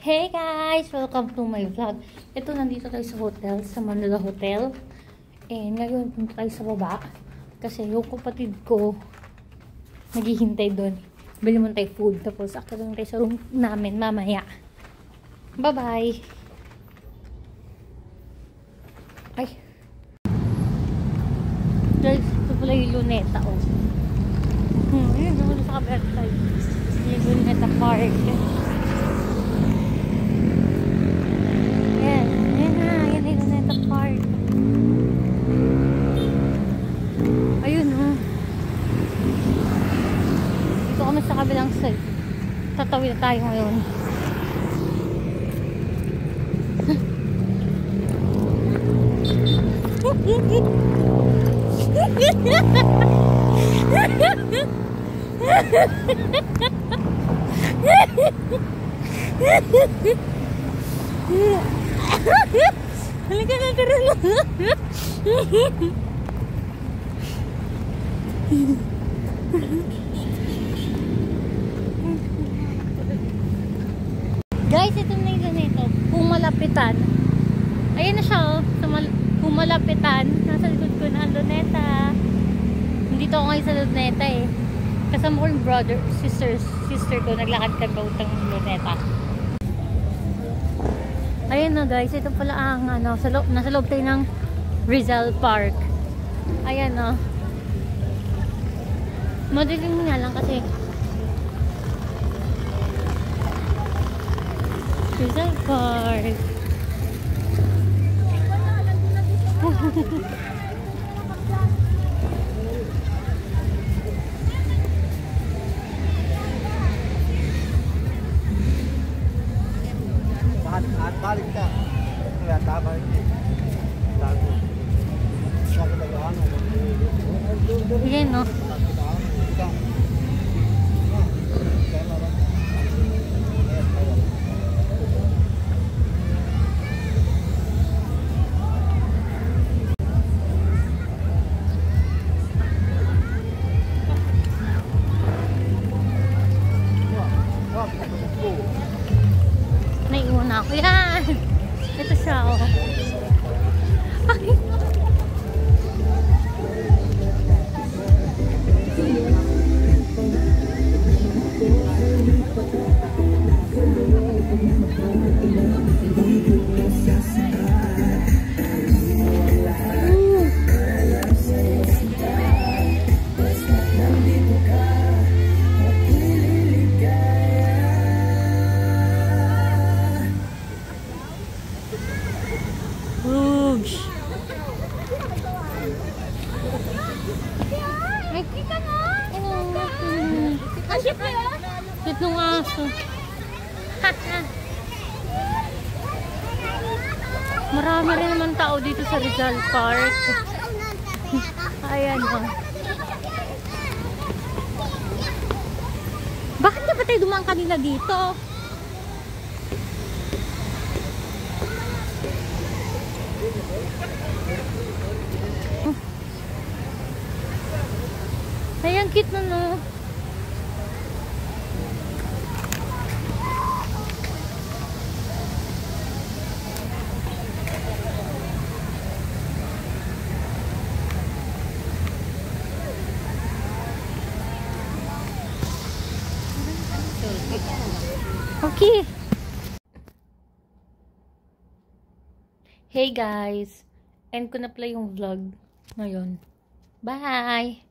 Hey guys! Welcome to my vlog. Ito, nandito tayo sa hotel, sa Manila Hotel. Ngayon, punta tayo sa baba. Kasi yung kapatid ko, naghihintay doon. Bili mo tayo food. Tapos, akit tayo sa room namin mamaya. Bye-bye! Ay! Guys, ito pala yung Luneta, oh. Ayun, naman sa kabilang side. Yung Luneta Park. Sa kabilang side. Tatawid tayo ngayon. Halika na, tara na. Guys, ito na yung ganito. Pumalapitan. Ayan na siya, oh. Pumalapitan. Nasa likod ko na ang Luneta. Dito ako ngayon sa Luneta, eh. Kasama ko yung sister ko. Naglakad ka ba utang Luneta. Ayan na, guys. Ito pala ang, nasa loob tayo ng Rizal Park. Ayan, oh. Madilim nga lang kasi Rizal Park. Balik ka. Kaya tama yun. Yan, no? Naiwan ako. Yan! Ito siya, oh. Ay! Ay, ka na! Ang cute nung aso. Marami rin naman tao dito sa Rizal Park. Ayan, oh. Bakit na ba tayo dumaan kanina dito? Ay, ang cute na, no? Okay. Hey guys, end ko na pala yung vlog ngayon. Bye!